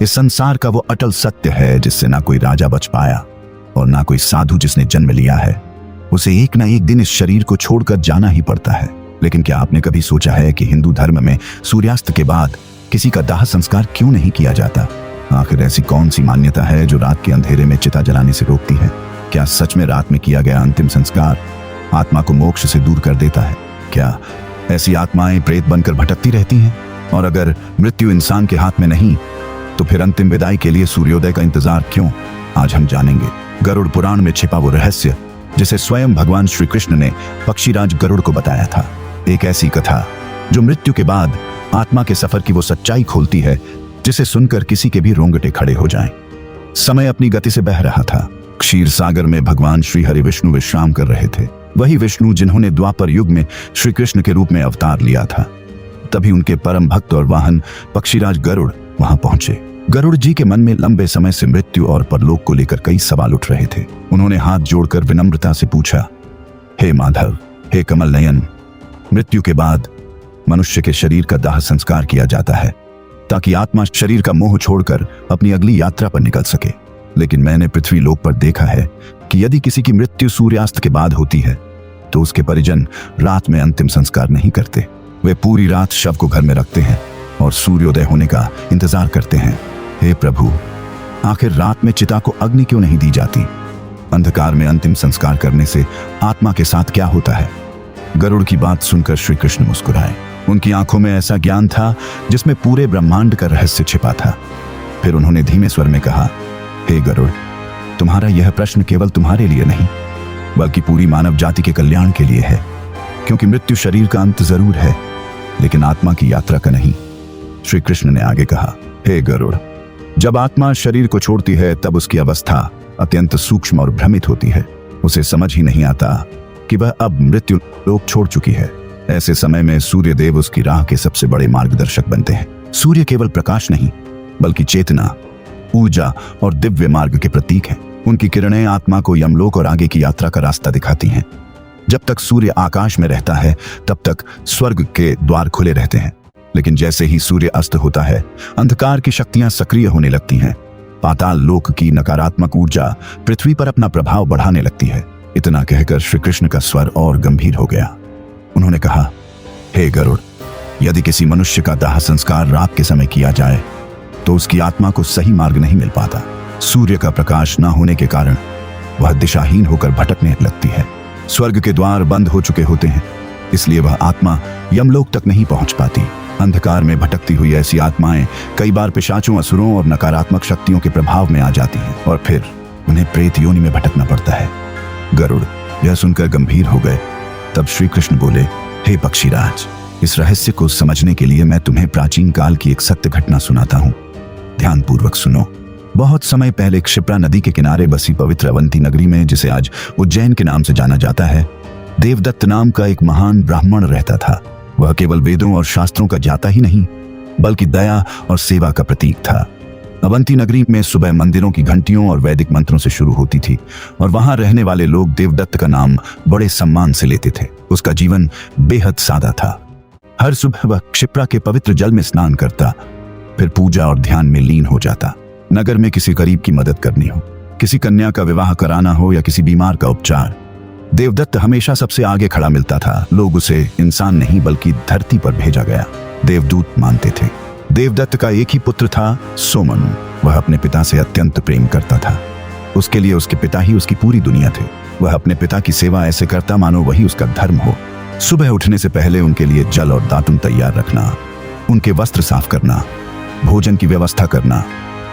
इस संसार का वो अटल सत्य है जिससे ना कोई राजा बच पाया और ना कोई साधु जिसने जन्म लिया है। उसे एक ना एक दिन इस शरीर को छोड़कर जाना ही पड़ता है। लेकिन क्या आपने कभी सोचा है कि हिंदू धर्म में सूर्यास्त के बाद किसी का दाह संस्कार क्यों नहीं किया जाता? आखिर ऐसी कौन सी मान्यता है जो रात के अंधेरे में चिता जलाने से रोकती है? क्या सच में रात में किया गया अंतिम संस्कार आत्मा को मोक्ष से दूर कर देता है? क्या ऐसी आत्माएं प्रेत बनकर भटकती रहती हैं? और अगर मृत्यु इंसान के हाथ में नहीं तो फिर अंतिम विदाई के लिए सूर्योदय का इंतजार क्यों? आज हम जानेंगे गरुड़ पुराण में छिपा वो रहस्य जिसे स्वयं भगवान श्री कृष्ण ने पक्षीराज गरुड़ को बताया था। एक ऐसी कथा जो मृत्यु के बाद आत्मा के सफर की वो सच्चाई खोलती है जिसे सुनकर किसी के भी रोंगटे खड़े हो जाएं। समय अपनी गति से बह रहा था। क्षीर सागर में भगवान श्री हरि विष्णु विश्राम कर रहे थे। वही विष्णु जिन्होंने द्वापर युग में श्री कृष्ण के रूप में अवतार लिया था। तभी उनके परम भक्त और वाहन पक्षीराज गरुड़ वहां पहुंचे। गरुड़ जी के मन में लंबे समय से मृत्यु और परलोक को लेकर कई सवाल उठ रहे थे। उन्होंने हाथ जोड़कर विनम्रता से पूछा, हे माधव, हे कमल नयन, मृत्यु के बाद मनुष्य के शरीर का दाह संस्कार किया जाता है ताकि आत्मा शरीर का मोह छोड़कर अपनी अगली यात्रा पर निकल सके। लेकिन मैंने पृथ्वी लोक पर देखा है कि यदि किसी की मृत्यु सूर्यास्त के बाद होती है तो उसके परिजन रात में अंतिम संस्कार नहीं करते। वे पूरी रात शव को घर में रखते हैं और सूर्योदय होने का इंतजार करते हैं। हे प्रभु, आखिर रात में चिता को अग्नि क्यों नहीं दी जाती? अंधकार में अंतिम संस्कार करने से आत्मा के साथ क्या होता है? गरुड़ की बात सुनकर श्री कृष्ण मुस्कुराए। उनकी आंखों में ऐसा ज्ञान था जिसमें पूरे ब्रह्मांड का रहस्य छिपा था। फिर उन्होंने धीमे स्वर में कहा, हे गरुड़, तुम्हारा यह प्रश्न केवल तुम्हारे लिए नहीं बल्कि पूरी मानव जाति के कल्याण के लिए है। क्योंकि मृत्यु शरीर का अंत जरूर है लेकिन आत्मा की यात्रा का नहीं। श्री कृष्ण ने आगे कहा, हे गरुड़, जब आत्मा शरीर को छोड़ती है तब उसकी अवस्था अत्यंत सूक्ष्म और भ्रमित होती है। उसे समझ ही नहीं आता कि वह अब मृत्यु लोक छोड़ चुकी है। ऐसे समय में सूर्य देव उसकी राह के सबसे बड़े मार्गदर्शक बनते हैं। सूर्य केवल प्रकाश नहीं बल्कि चेतना, ऊर्जा और दिव्य मार्ग के प्रतीक हैं। उनकी किरणें आत्मा को यमलोक और आगे की यात्रा का रास्ता दिखाती हैं। जब तक सूर्य आकाश में रहता है तब तक स्वर्ग के द्वार खुले रहते हैं। लेकिन जैसे ही सूर्य अस्त होता है अंधकार की शक्तियां सक्रिय होने लगती हैं। पाताल लोक की नकारात्मक ऊर्जा पृथ्वी पर अपना प्रभाव बढ़ाने लगती है। इतना कहकर श्री कृष्ण का स्वर और गंभीर हो गया। उन्होंने कहा, हे गरुड़, यदि किसी मनुष्य का दाह संस्कार रात के समय किया जाए तो उसकी आत्मा को सही मार्ग नहीं मिल पाता। सूर्य का प्रकाश न होने के कारण वह दिशाहीन होकर भटकने लगती है। स्वर्ग के द्वार बंद हो चुके होते हैं, इसलिए वह आत्मा यमलोक तक नहीं पहुंच पाती। अंधकार में भटकती हुई ऐसी आत्माएं कई बार पिशाचों, असुरों और नकारात्मक शक्तियों के प्रभाव में आ जाती हैं और फिर उन्हें प्रेत योनि में भटकना पड़ता है। गरुड़ यह सुनकर गंभीर हो गए। तब श्री कृष्ण बोले, हे पक्षीराज, इस रहस्य को समझने के लिए मैं तुम्हें प्राचीन काल की एक सत्य घटना सुनाता हूँ। ध्यानपूर्वक सुनो। बहुत समय पहले क्षिप्रा नदी के किनारे बसी पवित्र अवंती नगरी में, जिसे आज उज्जैन के नाम से जाना जाता है, देवदत्त नाम का एक महान ब्राह्मण रहता था। वह केवल वेदों और शास्त्रों का ज्ञाता ही नहीं बल्कि दया और सेवा का प्रतीक था। अवंती नगरी में सुबह मंदिरों की घंटियों और वैदिक मंत्रों से शुरू होती थी और वहां रहने वाले लोग देवदत्त का नाम बड़े सम्मान से लेते थे। उसका जीवन बेहद सादा था। हर सुबह वह क्षिप्रा के पवित्र जल में स्नान करता, फिर पूजा और ध्यान में लीन हो जाता। नगर में किसी गरीब की मदद करनी हो, किसी कन्या का विवाह कराना हो या किसी बीमार का उपचार, देवदत्त हमेशा सबसे आगे खड़ा मिलता था। लोग उसे इंसान नहीं बल्कि धरती पर भेजा गया देवदूत मानते थे। देवदत्त का एक ही पुत्र था, सोमन। वह अपने पिता से अत्यंत प्रेम करता था। उसके लिए उसके पिता ही उसकी पूरी दुनिया थे। वह अपने पिता की सेवा ऐसे करता मानो वही उसका धर्म हो। सुबह उठने से पहले उनके लिए जल और दातुन तैयार रखना, उनके वस्त्र साफ करना, भोजन की व्यवस्था करना,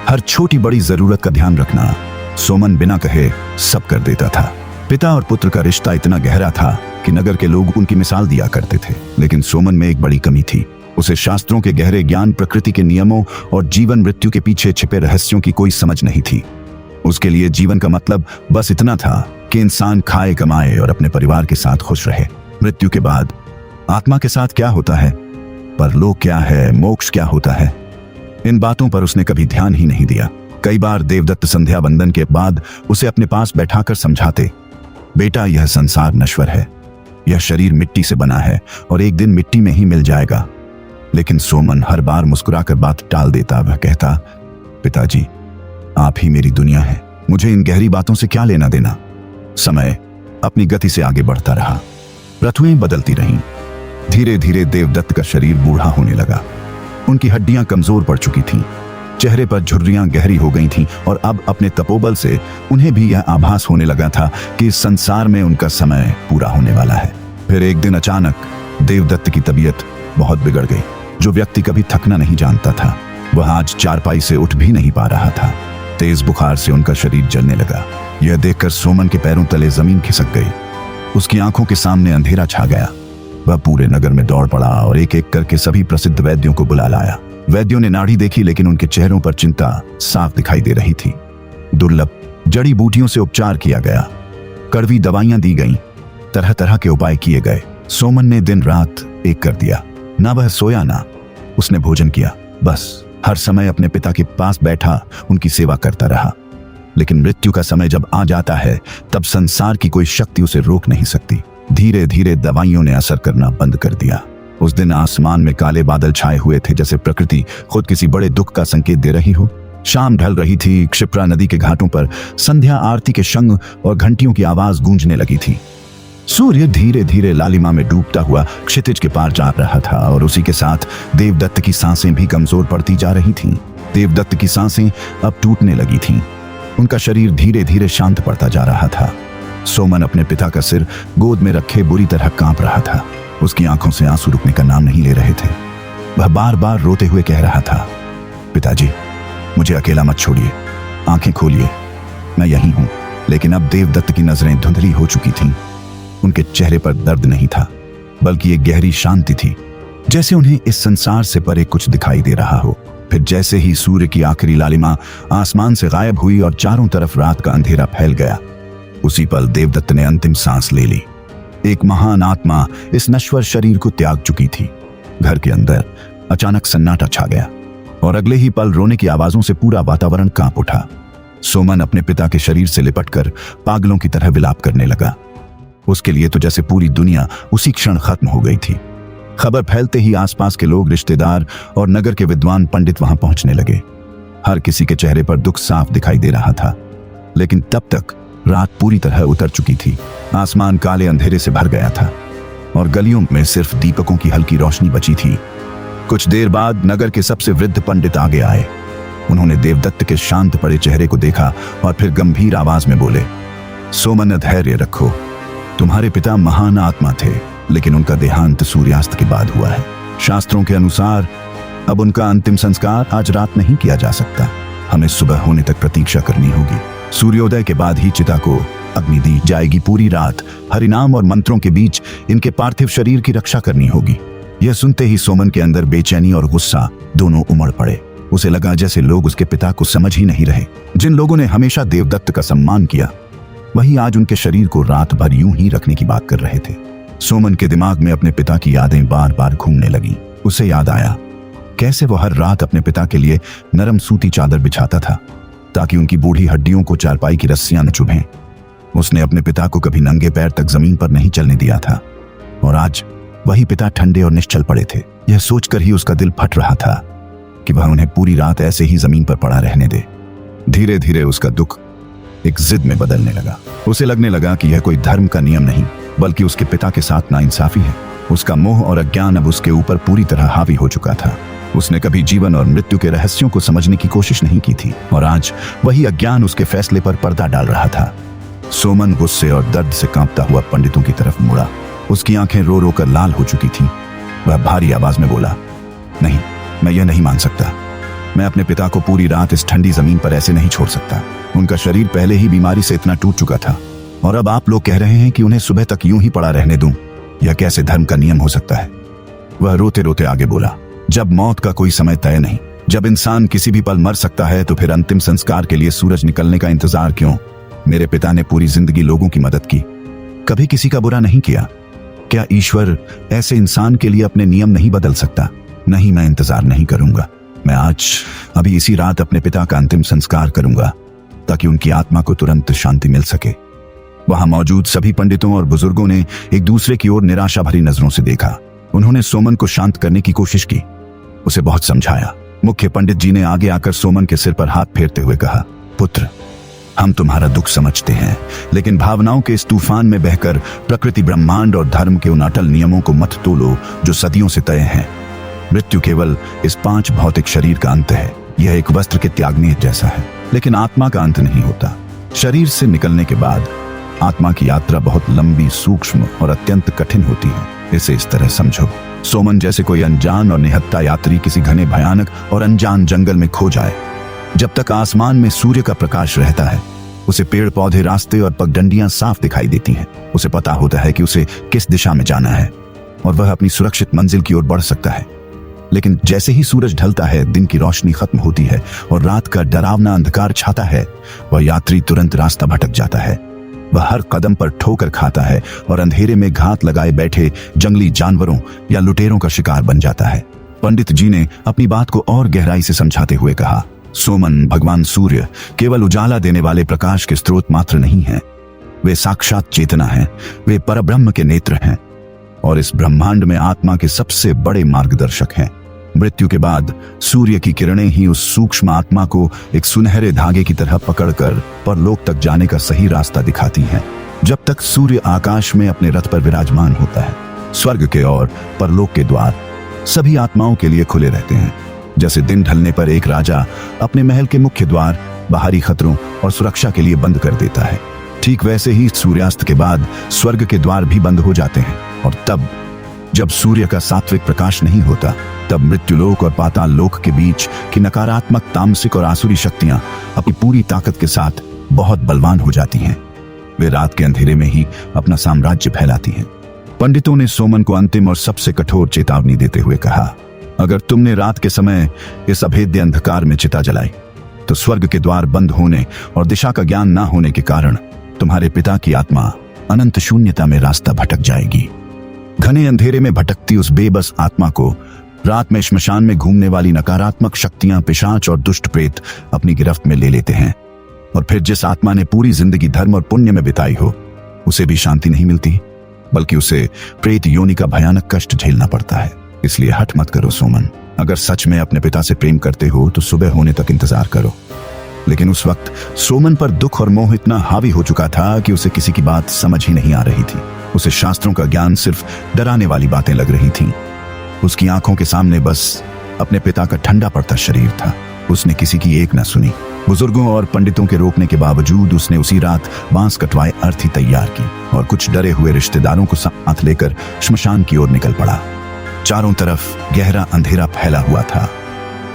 हर छोटी बड़ी जरूरत का ध्यान रखना सोमन बिना कहे सब कर देता था। पिता और पुत्र का रिश्ता इतना गहरा था कि नगर के लोग उनकी मिसाल दिया करते थे। लेकिन सोमन में एक बड़ी कमी थी। उसे शास्त्रों के गहरे ज्ञान, प्रकृति के नियमों और जीवन मृत्यु के पीछे छिपे रहस्यों की कोई समझ नहीं थी। उसके लिए जीवन का मतलब बस इतना था कि इंसान खाए, कमाए और अपने परिवार के साथ खुश रहे। मृत्यु के बाद आत्मा के साथ क्या होता है, परलोक क्या है, मोक्ष क्या होता है, इन बातों पर उसने कभी ध्यान ही नहीं दिया। कई बार देवदत्त संध्या वंदन के बाद उसे अपने पास बैठाकर समझाते, बेटा, यह संसार नश्वर है, यह शरीर मिट्टी से बना है और एक दिन मिट्टी में ही मिल जाएगा। लेकिन सोमन हर बार मुस्कुराकर बात टाल देता। वह कहता, पिताजी, आप ही मेरी दुनिया है, मुझे इन गहरी बातों से क्या लेना देना। समय अपनी गति से आगे बढ़ता रहा, ऋतुएं बदलती रहीं। धीरे धीरे देवदत्त का शरीर बूढ़ा होने लगा। उनकी हड्डियां कमजोर पड़ चुकी थीं, चेहरे पर झुर्रियां गहरी हो गई थीं और अब अपने तपोबल से उन्हें भी यह आभास होने लगा था कि इस संसार में उनका समय पूरा होने वाला है। फिर एक दिन अचानक देवदत्त की तबीयत बहुत बिगड़ गई। जो व्यक्ति कभी थकना नहीं जानता था, वह आज चारपाई से उठ भी नहीं पा रहा था। तेज बुखार से उनका शरीर जलने लगा। यह देखकर सोमन के पैरों तले जमीन खिसक गई। उसकी आंखों के सामने अंधेरा छा गया। वह पूरे नगर में दौड़ पड़ा और एक एक करके सभी प्रसिद्ध वैद्यों को बुला लाया। वैद्यों ने नाड़ी देखी, लेकिन उनके चेहरों पर चिंता साफ दिखाई दे रही थी। दुर्लभ जड़ी बूटियों से उपचार किया गया, कड़वी दवाइयां दी गईं, तरह तरह के उपाय किए गए। सोमन ने दिन रात एक कर दिया। ना वह सोया, ना उसने भोजन किया, बस हर समय अपने पिता के पास बैठा उनकी सेवा करता रहा। लेकिन मृत्यु का समय जब आ जाता है, तब संसार की कोई शक्ति उसे रोक नहीं सकती। धीरे धीरे दवाइयों ने असर करना बंद कर दिया। उस दिन आसमान में काले बादल छाए हुए थे, जैसे प्रकृति खुद किसी बड़े दुख का संकेत दे रही हो। शाम ढल रही थी। क्षिप्रा नदी के घाटों पर संध्या आरती के शंख और घंटियों की आवाज गूंजने लगी थी। सूर्य धीरे धीरे लालिमा में डूबता हुआ क्षितिज के पार जा रहा था और उसी के साथ देवदत्त की सांसें भी कमजोर पड़ती जा रही थीं। देवदत्त की सांसें अब टूटने लगी थीं। उनका शरीर धीरे धीरे शांत पड़ता जा रहा था। सोमन अपने पिता का सिर गोद में रखे बुरी तरह कांप रहा था। उसकी आंखों से आंसू रुकने का नाम नहीं ले रहे थे। वह बार बार रोते हुए कह रहा था, पिताजी, मुझे अकेला मत छोड़िए, आंखें खोलिए, मैं यहीं हूं। लेकिन अब देवदत्त की नजरें धुंधली हो चुकी थीं। उनके चेहरे पर दर्द नहीं था, बल्कि एक गहरी शांति थी, जैसे उन्हें इस संसार से परे कुछ दिखाई दे रहा हो। फिर जैसे ही सूर्य की आखिरी लालिमा आसमान से गायब हुई और चारों तरफ रात का अंधेरा फैल गया, उसी पल देवदत्त ने अंतिम सांस ले ली। एक महान आत्मा इस नश्वर शरीर को त्याग चुकी थी। घर के अंदर अचानक सन्नाटा छा गया और अगले ही पल रोने की आवाजों से पूरा वातावरण कांप उठा। सोमन अपने पिता के शरीर से लिपटकर पागलों की तरह विलाप करने लगा। उसके लिए तो जैसे पूरी दुनिया उसी क्षण खत्म हो गई थी। खबर फैलते ही आसपास के लोग, रिश्तेदार और नगर के विद्वान पंडित वहां पहुंचने लगे। हर किसी के चेहरे पर दुख साफ दिखाई दे रहा था। लेकिन तब तक रात पूरी तरह उतर चुकी थी। आसमान काले अंधेरे से भर गया था और गलियों में सिर्फ दीपकों की हल्की रोशनी बची थी। कुछ देर बाद नगर के सबसे वृद्ध पंडित आगे आए। उन्होंने देवदत्त के शांत पड़े चेहरे को देखा और फिर गंभीर आवाज में बोले, सोमन, धैर्य रखो। तुम्हारे पिता महान आत्मा थे, लेकिन उनका देहांत सूर्यास्त के बाद हुआ है। शास्त्रों के अनुसार अब उनका अंतिम संस्कार आज रात नहीं किया जा सकता। हमें सुबह होने तक प्रतीक्षा करनी होगी। सूर्योदय के बाद ही चिता को अग्नि दी जाएगी। पूरी रात हरिनाम और मंत्रों के बीच इनके पार्थिव शरीर की रक्षा करनी होगी। यह सुनते ही सोमन के अंदर बेचैनी और गुस्सा दोनों उमड़ पड़े। उसे लगा जैसे लोग उसके पिता को समझ ही नहीं रहे। जिन लोगों ने हमेशा देवदत्त का सम्मान किया, वही आज उनके शरीर को रात भर यूं ही रखने की बात कर रहे थे। सोमन के दिमाग में अपने पिता की यादें बार बार घूमने लगी। उसे याद आया कैसे वो हर रात अपने पिता के लिए नरम सूती चादर बिछाता था, ताकि उनकी बूढ़ी हड्डियों को चारपाई की रस्सियां न चुभें। उसने अपने पिता को कभी नंगे पैर तक जमीन पर नहीं चलने दिया था, और आज वही पिता ठंडे और निश्चल पड़े थे। यह सोचकर ही उसका दिल फट रहा था कि वह उन्हें पूरी रात ऐसे ही जमीन पर पड़ा रहने दे। धीरे धीरे उसका दुख एक जिद में बदलने लगा। उसे लगने लगा कि यह कोई धर्म का नियम नहीं, बल्कि उसके पिता के साथ नाइंसाफी है। उसका मोह और अज्ञान अब उसके ऊपर पूरी तरह हावी हो चुका था। उसने कभी जीवन और मृत्यु के रहस्यों को समझने की कोशिश नहीं की थी, और आज वही अज्ञान उसके फैसले पर पर्दा डाल रहा था। सोमन गुस्से और दर्द से कांपता हुआ पंडितों की तरफ मुड़ा। उसकी आंखें रो रो कर लाल हो चुकी थीं। वह भारी आवाज में बोला, नहीं, मैं यह नहीं मान सकता। मैं अपने पिता को पूरी रात इस ठंडी जमीन पर ऐसे नहीं छोड़ सकता। उनका शरीर पहले ही बीमारी से इतना टूट चुका था, और अब आप लोग कह रहे हैं कि उन्हें सुबह तक यूं ही पड़ा रहने दूं। यह कैसे धर्म का नियम हो सकता है? वह रोते रोते आगे बोला, जब मौत का कोई समय तय नहीं, जब इंसान किसी भी पल मर सकता है, तो फिर अंतिम संस्कार के लिए सूरज निकलने का इंतजार क्यों? मेरे पिता ने पूरी जिंदगी लोगों की मदद की, कभी किसी का बुरा नहीं किया। क्या ईश्वर ऐसे इंसान के लिए अपने नियम नहीं बदल सकता? नहीं, मैं इंतजार नहीं करूंगा। मैं आज अभी इसी रात अपने पिता का अंतिम संस्कार करूंगा, ताकि उनकी आत्मा को तुरंत शांति मिल सके। वहां मौजूद सभी पंडितों और बुजुर्गों ने एक दूसरे की ओर निराशा भरी नजरों से देखा। उन्होंने सोमन को शांत करने की कोशिश की, उसे बहुत समझाया, मुख्य पंडित जी ने आगे आकर सोमन के सिर पर हाथ फेरते हुए कहा, पुत्र, हम तुम्हारा दुख समझते हैं, लेकिन भावनाओं के इस तूफान में बहकर प्रकृति, ब्रह्मांड और धर्म के उन अटल नियमों को मत तोलो जो सदियों से तय हैं। मृत्यु केवल इस 5 भौतिक शरीर का अंत है। यह एक वस्त्र के त्यागने जैसा है, लेकिन आत्मा का अंत नहीं होता। शरीर से निकलने के बाद आत्मा की यात्रा बहुत लंबी, सूक्ष्म और अत्यंत कठिन होती है। इसे इस तरह समझो, सोमन जैसे कोई अनजान और निहत्था यात्री किसी घने, भयानक और अनजान जंगल में खो जाए। जब तक आसमान में सूर्य का प्रकाश रहता है, उसे पेड़ पौधे, रास्ते और पगडंडियां साफ दिखाई देती हैं। उसे पता होता है कि उसे किस दिशा में जाना है और वह अपनी सुरक्षित मंजिल की ओर बढ़ सकता है। लेकिन जैसे ही सूरज ढलता है, दिन की रोशनी खत्म होती है और रात का डरावना अंधकार छाता है, वह यात्री तुरंत रास्ता भटक जाता है। वह हर कदम पर ठोकर खाता है और अंधेरे में घात लगाए बैठे जंगली जानवरों या लुटेरों का शिकार बन जाता है। पंडित जी ने अपनी बात को और गहराई से समझाते हुए कहा, सोमन, भगवान सूर्य केवल उजाला देने वाले प्रकाश के स्रोत मात्र नहीं हैं। वे साक्षात चेतना हैं। वे परब्रह्म के नेत्र हैं और इस ब्रह्मांड में आत्मा के सबसे बड़े मार्गदर्शक हैं। मृत्यु के बाद सूर्य की किरणें ही उस सूक्ष्म आत्मा को एक सुनहरे धागे की तरह पकड़कर परलोक तक जाने का सही रास्ता दिखाती हैं। जब तक सूर्य आकाश में अपने रथ पर विराजमान होता है, स्वर्ग के और परलोक के द्वार सभी आत्माओं के लिए खुले रहते हैं। जैसे दिन ढलने पर एक राजा अपने महल के मुख्य द्वार बाहरी खतरों और सुरक्षा के लिए बंद कर देता है, ठीक वैसे ही सूर्यास्त के बाद स्वर्ग के द्वार भी बंद हो जाते हैं। और तब जब सूर्य का सात्विक प्रकाश नहीं होता, तब मृत्युलोक और पाताल लोक के बीच की नकारात्मक, तामसिक और आसुरी शक्तियां अपनी पूरी ताकत के साथ बहुत बलवान हो जाती हैं। वे रात के अंधेरे में ही अपना साम्राज्य फैलाती हैं। पंडितों ने सोमन को अंतिम और सबसे कठोर चेतावनी देते हुए कहा, अगर तुमने रात के समय इस अभेद्य अंधकार में चिता जलाई, तो स्वर्ग के द्वार बंद होने और दिशा का ज्ञान न होने के कारण तुम्हारे पिता की आत्मा अनंत शून्यता में रास्ता भटक जाएगी। घने अंधेरे में भटकती उस बेबस आत्मा को रात में श्मशान में घूमने वाली नकारात्मक शक्तियां, पिशाच और दुष्ट प्रेत अपनी गिरफ्त में ले लेते हैं। और फिर जिस आत्मा ने पूरी जिंदगी धर्म और पुण्य में बिताई हो, उसे भी शांति नहीं मिलती, बल्कि उसे प्रेत योनि का भयानक कष्ट झेलना पड़ता है। इसलिए हठ मत करो सोमन। अगर सच में अपने पिता से प्रेम करते हो तो सुबह होने तक इंतजार करो। लेकिन उस वक्त सोमन पर दुख और मोह इतना हावी हो चुका था कि उसे किसी की बात समझ ही नहीं आ रही थी। उसे शास्त्रों का ज्ञान सिर्फ डराने वाली बातें लग रही थीं। उसकी आंखों के सामने बस अपने पिता का ठंडा पड़ता शरीर था। उसने किसी की एक न सुनी। बुजुर्गों और पंडितों के रोकने के बावजूद उसने उसी रात बांस कटवाए अर्थी तैयार की और कुछ डरे हुए रिश्तेदारों को साथ लेकर श्मशान की ओर निकल पड़ा। चारों तरफ गहरा अंधेरा फैला हुआ था।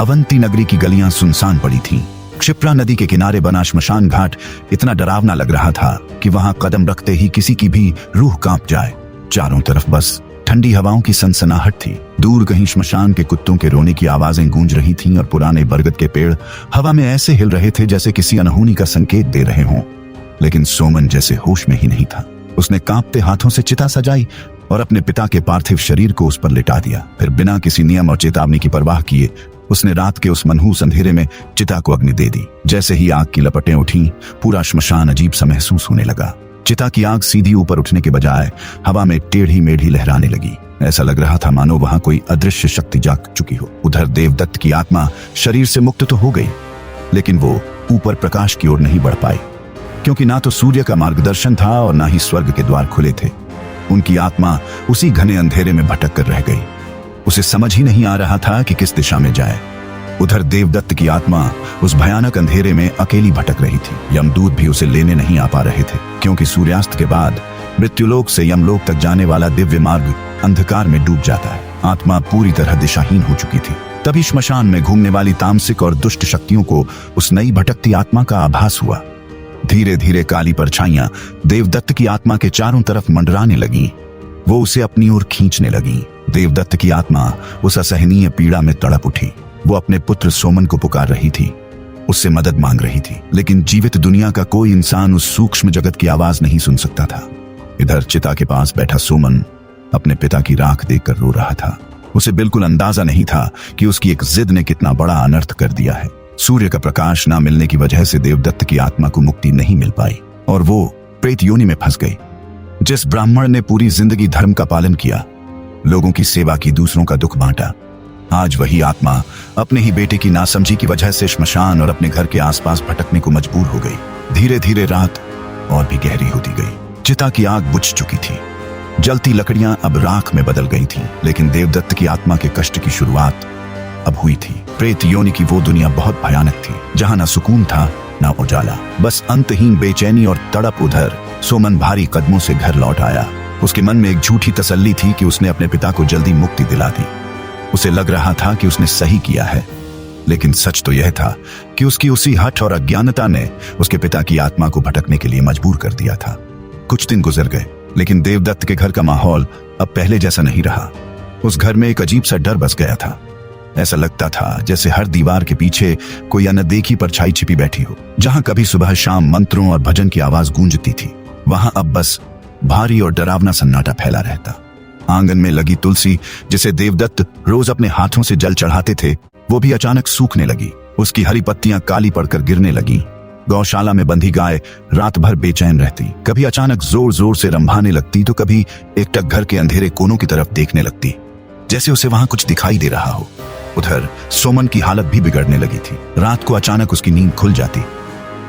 अवंती नगरी की गलियां सुनसान पड़ी थीं। क्षिप्रा नदी के किनारे बना श्मशान घाट इतना डरावना लग रहा था कि वहां कदम रखते ही किसी की भी रूह कांप जाए। चारों तरफ बस ठंडी हवाओं की सनसनाहट थी। दूर कहीं श्मशान के कुत्तों के रोने की आवाजें गूंज रही थीं और पुराने बरगद के पेड़ हवा में ऐसे हिल रहे थे जैसे किसी अनहोनी का संकेत दे रहे हों। लेकिन सोमन जैसे होश में ही नहीं था। उसने कांपते हाथों से चिता सजाई और अपने पिता के पार्थिव शरीर को उस पर लिटा दिया। फिर बिना किसी नियम और चेतावनी की परवाह किए उसने रात के उस मनहूस अंधेरे में चिता को अग्नि दे दी। जैसे ही आग की लपटें उठीं, पूरा श्मशान अजीब सा महसूस होने लगा। चिता की आग सीधी ऊपर उठने के बजाय हवा में टेढ़ी मेढ़ी लहराने लगी। ऐसा लग रहा था मानो वहां कोई अदृश्य शक्ति जाग चुकी हो। उधर देवदत्त की आत्मा शरीर से मुक्त तो हो गई, लेकिन वो ऊपर प्रकाश की ओर नहीं बढ़ पाई, क्योंकि ना तो सूर्य का मार्गदर्शन था और ना ही स्वर्ग के द्वार खुले थे। उनकी आत्मा उसी घने अंधेरे में भटक कर रह गई। उसे समझ ही नहीं आ रहा था कि किस दिशा में जाए। उधर देवदत्त की आत्मा उस भयानक अंधेरे में अकेली भटक रही थी। यमदूत भी उसे लेने नहीं आ पा रहे थे, क्योंकि सूर्यास्त के बाद मृत्युलोक से यमलोक तक जाने वाला दिव्य मार्ग अंधकार में डूब जाता है। आत्मा पूरी तरह दिशाहीन हो चुकी थी। तभी श्मशान में घूमने वाली तामसिक और दुष्ट शक्तियों को उस नई भटकती आत्मा का आभास हुआ। धीरे धीरे काली परछाइयां देवदत्त की आत्मा के चारों तरफ मंडराने लगी। वो उसे अपनी ओर खींचने लगी। देवदत्त की आत्मा उस असहनीय पीड़ा में तड़प उठी। वो अपने पुत्र सोमन को पुकार रही थी, उससे मदद मांग रही थी, लेकिन जीवित दुनिया का कोई इंसान उस सूक्ष्म जगत की आवाज नहीं सुन सकता था। इधर चिता के पास बैठा सोमन अपने पिता की राख देखकर रो रहा था। उसे बिल्कुल अंदाजा नहीं था कि उसकी एक जिद ने कितना बड़ा अनर्थ कर दिया है। सूर्य का प्रकाश न मिलने की वजह से देवदत्त की आत्मा को मुक्ति नहीं मिल पाई और वो प्रेत योनि में फंस गई। जिस ब्राह्मण ने पूरी जिंदगी धर्म का पालन किया, लोगों की सेवा की, दूसरों का दुख बांटा, आज वही आत्मा अपने ही बेटे की नासमझी की वजह से श्मशान और अपने घर के आसपास भटकने को मजबूर हो गई। धीरे धीरे रात और भी गहरी होती गई। चिता की आग बुझ चुकी थी, जलती लकड़ियां अब राख में बदल गई थीं, लेकिन देवदत्त की आत्मा के कष्ट की शुरुआत अब हुई थी। प्रेत योनि की वो दुनिया बहुत भयानक थी, जहां ना सुकून था ना उजाला, बस अंतहीन बेचैनी और तड़प। उधर सोमन भारी कदमों से घर लौट आया। उसके मन में एक झूठी तसल्ली थी कि उसने अपने पिता को जल्दी मुक्ति दिला दी। उसे लग रहा था कि उसने सही किया है, लेकिन सच तो यह था कि उसकी उसी हठ और अज्ञानता ने उसके पिता की आत्मा को भटकने के लिए मजबूर कर दिया था। कुछ दिन गुजर गए, लेकिन देवदत्त के घर का माहौल अब पहले जैसा नहीं रहा। उस घर में एक अजीब सा डर बस गया था। ऐसा लगता था जैसे हर दीवार के पीछे कोई अनदेखी परछाई छिपी बैठी हो। जहां कभी सुबह शाम मंत्रों और भजन की आवाज गूंजती थी, वहां अब बस भारी और डरावना सन्नाटा फैला रहता। आंगन में लगी तुलसी, जिसे देवदत्त रोज अपने हाथों से जल चढ़ाते थे, वो भी अचानक सूखने लगी। उसकी हरी पत्तियां काली पड़कर गिरने लगी। गौशाला में बंधी गाय रात भर बेचैन रहती, कभी अचानक जोर जोर से रंभाने लगती तो कभी एकटक घर के अंधेरे कोनों की तरफ देखने लगती, जैसे उसे वहां कुछ दिखाई दे रहा हो। उधर सोमन की हालत भी बिगड़ने लगी थी। रात को अचानक उसकी नींद खुल जाती।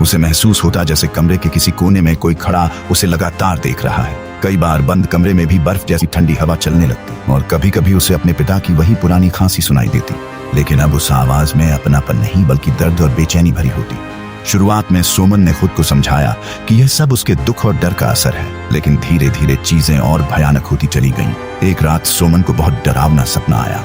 उसे महसूस होता जैसे कमरे के किसी कोने में कोई खड़ा उसे लगातार देख रहा है। कई बार बंद कमरे में भी बर्फ जैसी ठंडी हवा चलने लगती और कभी कभी उसे अपने पिता की वही पुरानी खांसी सुनाई देती, लेकिन अब उस आवाज में अपनापन नहीं बल्कि दर्द और बेचैनी भरी होती। शुरुआत में सोमन ने खुद को समझाया कि यह सब उसके दुख और डर का असर है, लेकिन धीरे धीरे चीजें और भयानक होती चली गईं। एक रात सोमन को बहुत डरावना सपना आया।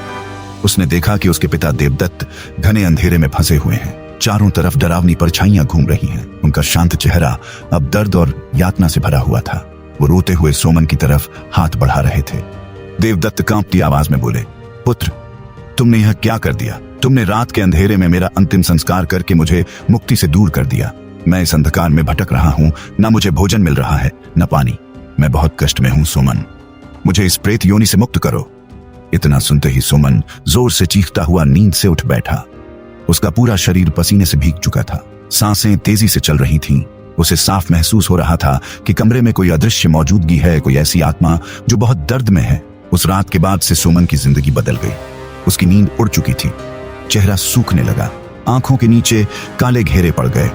उसने देखा कि उसके पिता देवदत्त घने अंधेरे में फंसे हुए हैं। चारों तरफ डरावनी परछाइयां घूम रही हैं। उनका शांत चेहरा अब दर्द और यातना से भरा हुआ था। वो रोते हुए सोमन की तरफ हाथ बढ़ा रहे थे। देवदत्त कांपती आवाज में बोले, पुत्र, तुमने यह क्या कर दिया? तुमने रात के अंधेरे में मेरा अंतिम संस्कार करके मुझे मुक्ति से दूर कर दिया। मैं इस अंधकार में भटक रहा हूं, न मुझे भोजन मिल रहा है न पानी। मैं बहुत कष्ट में हूं सोमन, मुझे इस प्रेत योनि से मुक्त करो। इतना सुनते ही सोमन जोर से चीखता हुआ नींद से उठ बैठा। उसका पूरा शरीर पसीने से भीग चुका था, सांसें तेजी से चल रही थीं। उसे साफ महसूस हो रहा था कि कमरे में कोई अदृश्य मौजूदगी है, कोई ऐसी आत्मा जो बहुत दर्द में है। उस रात के बाद से सोमन की जिंदगी बदल गई। उसकी नींद उड़ चुकी थी, चेहरा सूखने लगा, आंखों के नीचे काले घेरे पड़ गए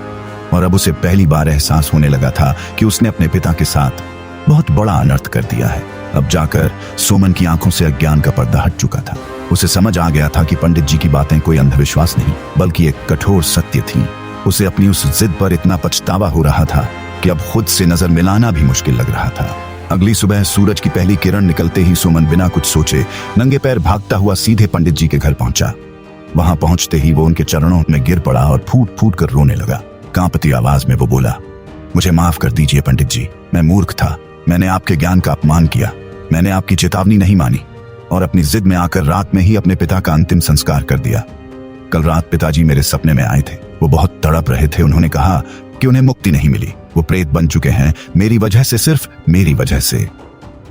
और अब उसे पहली बार एहसास होने लगा था कि उसने अपने पिता के साथ बहुत बड़ा अनर्थ कर दिया है। अब जाकर सोमन की आंखों से अज्ञान का पर्दा हट चुका था। उसे समझ आ गया था कि पंडित जी की बातें कोई अंधविश्वास नहीं बल्कि एक कठोर सत्य थी। उसे अपनी उस जिद पर इतना पछतावा हो रहा था कि अब खुद से नजर मिलाना भी मुश्किल लग रहा था। अगली सुबह सूरज की पहली किरण निकलते ही सोमन बिना कुछ सोचे नंगे पैर भागता हुआ सीधे पंडित जी के घर पहुंचा। वहां पहुंचते ही वो उनके चरणों में गिर पड़ा और फूट फूट कर रोने लगा। कांपती आवाज में वो बोला, मुझे माफ कर दीजिए पंडित जी, मैं मूर्ख था। मैंने आपके ज्ञान का अपमान किया। मैंने आपकी चेतावनी नहीं मानी और अपनी जिद में आकर रात में ही अपने पिता का अंतिम संस्कार कर दिया। कल रात पिताजी मेरे सपने में आए थे। वो बहुत तड़प रहे थे। उन्होंने कहा कि उन्हें मुक्ति नहीं मिली, वो प्रेत बन चुके हैं मेरी वजह से, सिर्फ मेरी वजह से।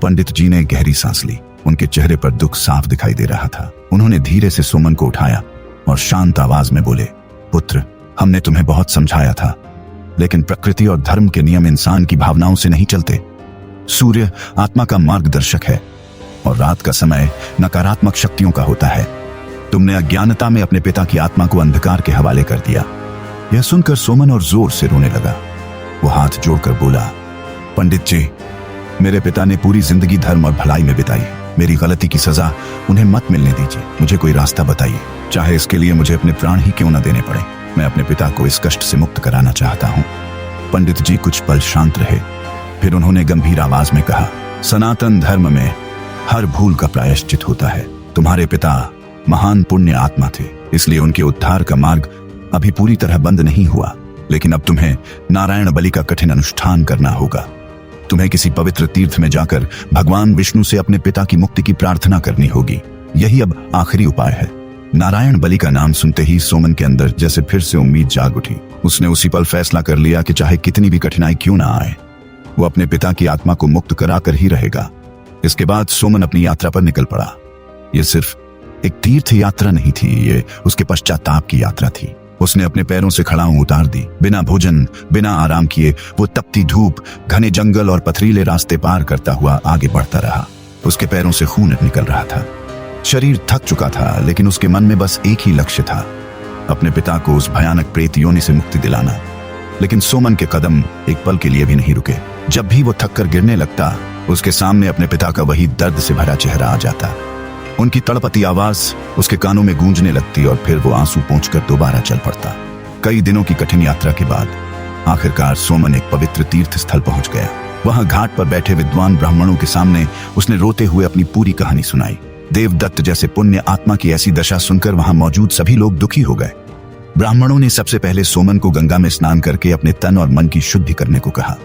पंडित जी ने गहरी सांस ली। उनके चेहरे पर दुख साफ दिखाई दे रहा था। उन्होंने धीरे से सोमन को उठाया और शांत आवाज में बोले, पुत्र, हमने तुम्हें बहुत समझाया था, लेकिन प्रकृति और धर्म के नियम इंसान की भावनाओं से नहीं चलते। सूर्य आत्मा का मार्गदर्शक है और रात का समय नकारात्मक शक्तियों का होता है। तुमने अज्ञानता में अपने पिता की आत्मा को अंधकार के हवाले कर दिया। यह सुनकर सोमन और जोर से रोने लगा। वो हाथ जोड़कर बोला, पंडित जी, मेरे पिता ने पूरी जिंदगी धर्म और भलाई में बिताई। मेरी गलती की सजा उन्हें मत मिलने दीजिए। मुझे कोई रास्ता बताइए, चाहे इसके लिए मुझे अपने प्राण ही क्यों न देने पड़े। मैं अपने पिता को इस कष्ट से मुक्त कराना चाहता हूँ। पंडित जी कुछ पल शांत रहे, फिर उन्होंने गंभीर आवाज में कहा, सनातन धर्म में हर भूल का प्रायश्चित होता है। तुम्हारे पिता महान पुण्य आत्मा थे, इसलिए उनके उद्धार का मार्ग अभी पूरी तरह बंद नहीं हुआ। लेकिन अब तुम्हें नारायण बलि का कठिन अनुष्ठान करना होगा। तुम्हें किसी पवित्र तीर्थ में जाकर भगवान विष्णु से अपने पिता की मुक्ति की प्रार्थना करनी होगी। यही अब आखिरी उपाय है। नारायण बलि का नाम सुनते ही सोमन के अंदर जैसे फिर से उम्मीद जाग उठी। उसने उसी पल फैसला कर लिया कि चाहे कितनी भी कठिनाई क्यों ना आए, वो अपने पिता की आत्मा को मुक्त कराकर ही रहेगा। इसके बाद सोमन अपनी यात्रा पर निकल पड़ा। ये सिर्फ एक तीर्थ यात्रा नहीं थी, ये उसके पश्चाताप की यात्रा थी। उसने अपने पैरों से खड़ाऊं उतार दी। बिना भोजन, बिना आराम किए वो तपती धूप, घने जंगल और पथरीले रास्ते पार करता हुआ आगे बढ़ता रहा। उसके पैरों से खून निकल रहा था। शरीर थक चुका था, लेकिन उसके मन में बस एक ही लक्ष्य था, अपने पिता को उस भयानक प्रेत योनि से मुक्ति दिलाना। लेकिन सोमन के कदम एक पल के लिए भी नहीं रुके। जब भी वो थक कर गिरने लगता, उसके सामने अपने पिता का वही दर्द से भरा चेहरा आ जाता। उनकी तड़पती आवाज उसके कानों में गूंजने लगती और फिर वो आंसू पोंछकर दोबारा चल पड़ता। कई दिनों की कठिन यात्रा के बाद आखिरकार सोमन एक पवित्र तीर्थ स्थल पहुंच गया। वहां घाट पर बैठे विद्वान ब्राह्मणों के सामने उसने रोते हुए अपनी पूरी कहानी सुनाई। देवदत्त जैसे पुण्य आत्मा की ऐसी दशा सुनकर वहां मौजूद सभी लोग दुखी हो गए। ब्राह्मणों ने सबसे पहले सोमन को गंगा में स्नान करके अपने तन और मन की शुद्धि करने को कहा।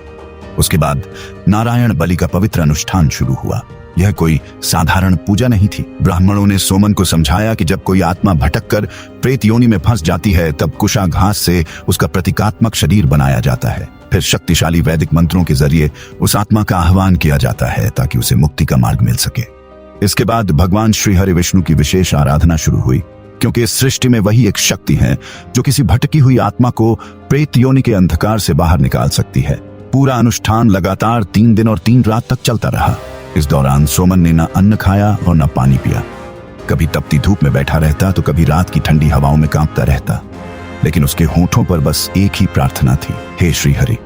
उसके बाद नारायण बलि का पवित्र अनुष्ठान शुरू हुआ। यह कोई साधारण पूजा नहीं थी। ब्राह्मणों ने सोमन को समझाया कि जब कोई आत्मा भटककर प्रेत योनि में फंस जाती है, तब कुशा घास से उसका प्रतीकात्मक शरीर बनाया जाता है। फिर शक्तिशाली वैदिक मंत्रों के जरिए उस आत्मा का आह्वान किया जाता है ताकि उसे मुक्ति का मार्ग मिल सके। इसके बाद भगवान श्री हरि विष्णु की विशेष आराधना शुरू हुई, क्योंकि इस सृष्टि में वही एक शक्ति है जो किसी भटकी हुई आत्मा को प्रेत योनि के अंधकार से बाहर निकाल सकती है। पूरा अनुष्ठान लगातार 3 दिन और 3 रात तक चलता रहा। इस दौरान सोमन ने न अन्न खाया और न पानी पिया। कभी तपती धूप में बैठा रहता तो कभी रात की ठंडी हवाओं में कांपता रहता, लेकिन उसके होठों पर बस एक ही प्रार्थना थी, हे श्री हरि,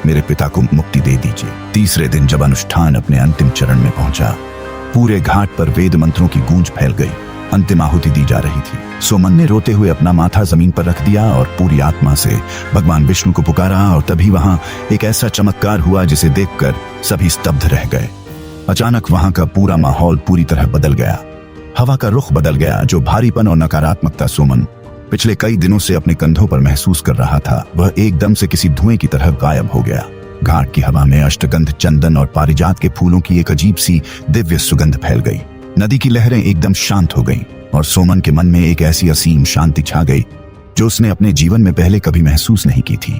मेरे पिता को मुक्ति दे दीजिए। तीसरे दिन जब अनुष्ठान अपने अंतिम चरण में पहुंचा, पूरे घाट पर वेद मंत्रों की गूंज फैल गई। अंतिम आहुति दी जा रही थी। सोमन ने रोते हुए अपना माथा जमीन पर रख दिया और पूरी आत्मा से भगवान विष्णु को पुकारा, और तभी वहां एक ऐसा चमत्कार हुआ जिसे देखकर सभी स्तब्ध रह गए। अचानक वहां का पूरा माहौल पूरी तरह बदल गया। हवा का रुख बदल गया। जो भारीपन और नकारात्मकता सोमन पिछले कई दिनों से अपने कंधों पर महसूस कर रहा था, वह एकदम से किसी धुएं की तरह गायब हो गया। घाट की हवा में अष्टगंध, चंदन और पारिजात के फूलों की एक अजीब सी दिव्य सुगंध फैल गई। नदी की लहरें एकदम शांत हो गईं और सोमन के मन में एक ऐसी असीम शांति छा गई जो उसने अपने जीवन में पहले कभी महसूस नहीं की थी।